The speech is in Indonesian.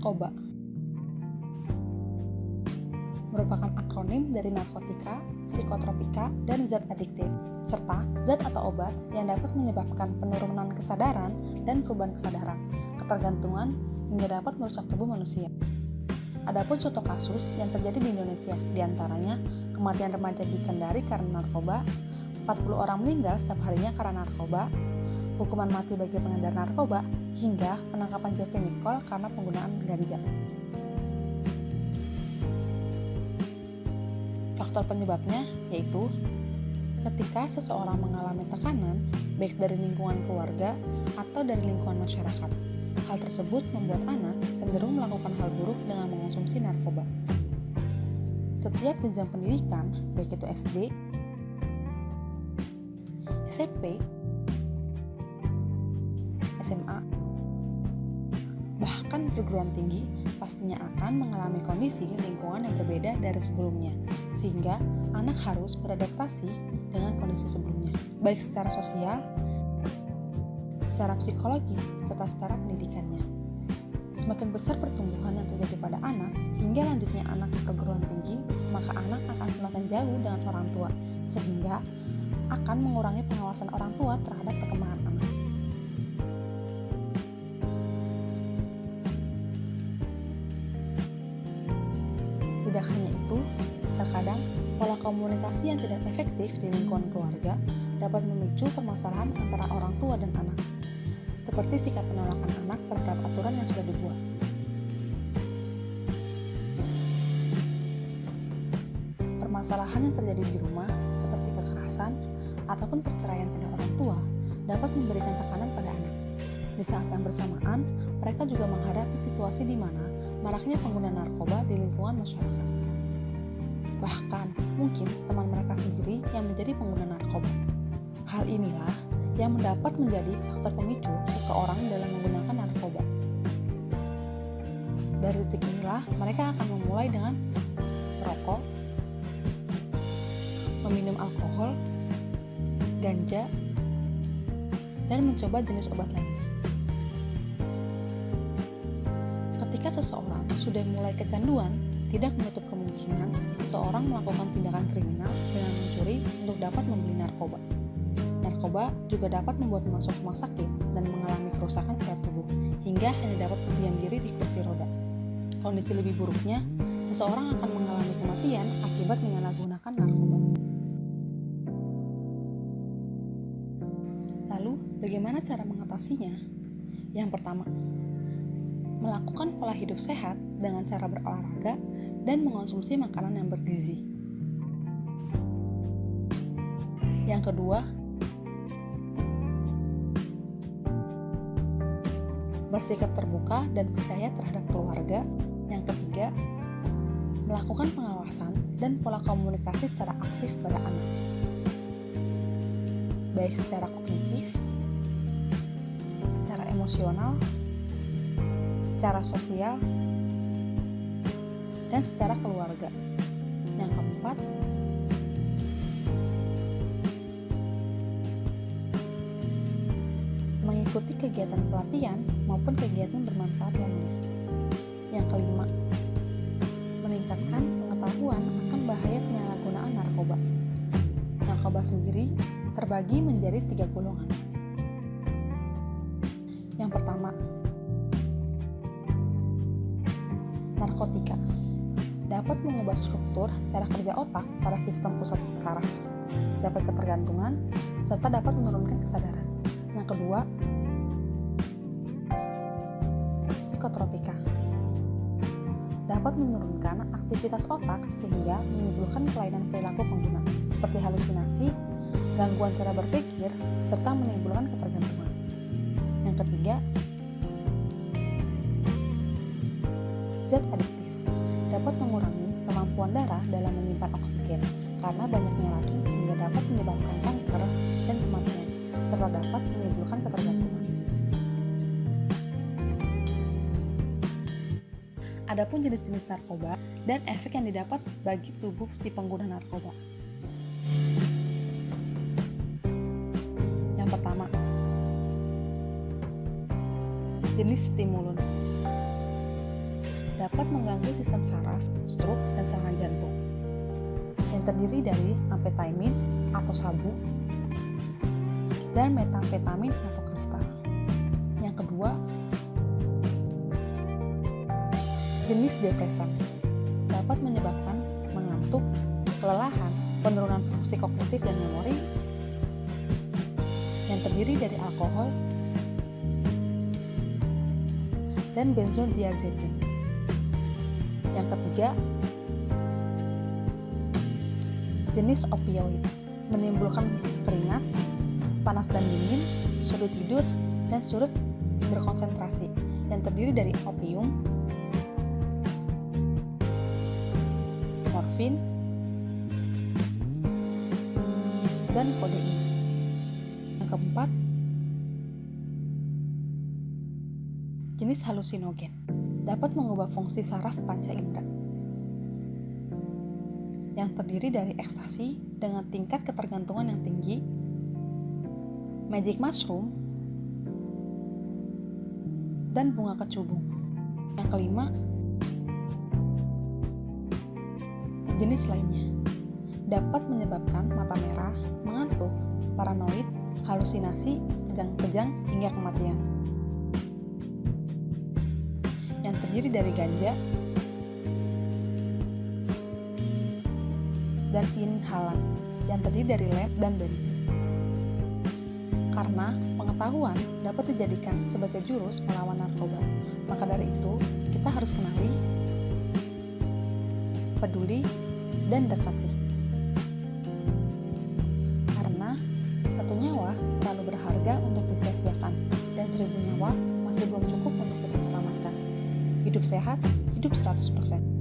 Narkoba merupakan akronim dari narkotika, psikotropika, dan zat adiktif, serta zat atau obat yang dapat menyebabkan penurunan kesadaran dan perubahan kesadaran, ketergantungan, hingga dapat merusak tubuh manusia. Adapun contoh kasus yang terjadi di Indonesia, diantaranya kematian remaja di Kendari karena narkoba, 40 orang meninggal setiap harinya karena narkoba, hukuman mati bagi pengedar narkoba, hingga penangkapan Jeffrey Nicole karena penggunaan ganja. Faktor penyebabnya yaitu ketika seseorang mengalami tekanan baik dari lingkungan keluarga atau dari lingkungan masyarakat. Hal tersebut membuat anak cenderung melakukan hal buruk dengan mengonsumsi narkoba. Setiap jenjang pendidikan, baik itu SD, SMP, SMA, bahkan perguruan tinggi pastinya akan mengalami kondisi lingkungan yang berbeda dari sebelumnya, sehingga anak harus beradaptasi dengan kondisi sebelumnya, baik secara sosial, secara psikologi, serta secara pendidikannya. Semakin besar pertumbuhan yang terjadi pada anak, hingga lanjutnya anak ke perguruan tinggi, maka anak akan semakin jauh dengan orang tua, sehingga akan mengurangi pengawasan orang tua terhadap perkembangan anak. Tidak hanya itu, terkadang pola komunikasi yang tidak efektif di lingkungan keluarga dapat memicu permasalahan antara orang tua dan anak, seperti sikap penolakan anak terhadap aturan yang sudah dibuat. Permasalahan yang terjadi di rumah, seperti kekerasan ataupun perceraian pada orang tua, dapat memberikan tekanan pada anak. Di saat yang bersamaan, mereka juga menghadapi situasi di mana maraknya pengguna narkoba di lingkungan masyarakat. Bahkan, mungkin teman mereka sendiri yang menjadi pengguna narkoba. Hal inilah yang mendapat menjadi faktor pemicu seseorang dalam menggunakan narkoba. Dari titik inilah, mereka akan memulai dengan merokok, meminum alkohol, ganja, dan mencoba jenis obat lainnya. Ketika seseorang sudah mulai kecanduan, tidak menutup kemungkinan seseorang melakukan tindakan kriminal dengan mencuri untuk dapat membeli narkoba. Narkoba juga dapat membuat masuk rumah sakit dan mengalami kerusakan pada tubuh, hingga hanya dapat berdiam diri di kursi roda. Kondisi lebih buruknya, seseorang akan mengalami kematian akibat menyalahgunakan narkoba. Lalu, bagaimana cara mengatasinya? Yang pertama, melakukan pola hidup sehat dengan cara berolahraga dan mengonsumsi makanan yang bergizi. Yang kedua, bersikap terbuka dan percaya terhadap keluarga. Yang ketiga, melakukan pengawasan dan pola komunikasi secara aktif pada anak, baik secara kognitif, secara emosional, secara sosial, dan secara keluarga. Yang keempat, mengikuti kegiatan pelatihan maupun kegiatan bermanfaat lainnya. Yang kelima, meningkatkan pengetahuan akan bahaya penyalahgunaan narkoba. Narkoba sendiri terbagi menjadi 3 golongan. Yang pertama, narkotika dapat mengubah struktur cara kerja otak pada sistem pusat saraf, dapat ketergantungan, serta dapat menurunkan kesadaran. Yang kedua, psikotropika dapat menurunkan aktivitas otak sehingga menimbulkan kelainan perilaku pengguna, seperti halusinasi, gangguan cara berpikir, serta menimbulkan ketergantungan. Yang ketiga, zat adiktif dapat mengurangi kemampuan darah dalam menyimpan oksigen karena banyaknya racun sehingga dapat menyebabkan kanker dan kematian, serta dapat menimbulkan ketergantungan. Adapun jenis-jenis narkoba dan efek yang didapat bagi tubuh si pengguna narkoba. Yang pertama, jenis stimulun. dapat mengganggu sistem saraf, stroke, dan serangan jantung. Yang terdiri dari amfetamin atau sabu dan metamfetamin atau kristal. Yang kedua, jenis depresan dapat menyebabkan mengantuk, kelelahan, penurunan fungsi kognitif dan memori. Yang terdiri dari alkohol dan benzodiazepin. Yang ketiga, jenis opioid menimbulkan keringat, panas dan dingin, sulit tidur, dan sulit berkonsentrasi. Yang terdiri dari opium, morfin, dan kodein. Yang keempat, jenis halusinogen dapat mengubah fungsi saraf panca indera. Yang terdiri dari ekstasi dengan tingkat ketergantungan yang tinggi, magic mushroom, dan bunga kecubung. Yang kelima, jenis lainnya dapat menyebabkan mata merah, mengantuk, paranoid, halusinasi, kejang-kejang, hingga kematian. Yang terdiri dari ganja dan inhalan, yang terdiri dari lem dan bensin. Karena pengetahuan dapat dijadikan sebagai jurus melawan narkoba, maka dari itu kita harus kenali, peduli, dan dekati. Karena satu nyawa terlalu berharga untuk disia-siakan, dan 1000 nyawa masih belum cukup untuk kita selamatkan. Hidup sehat, hidup 100%.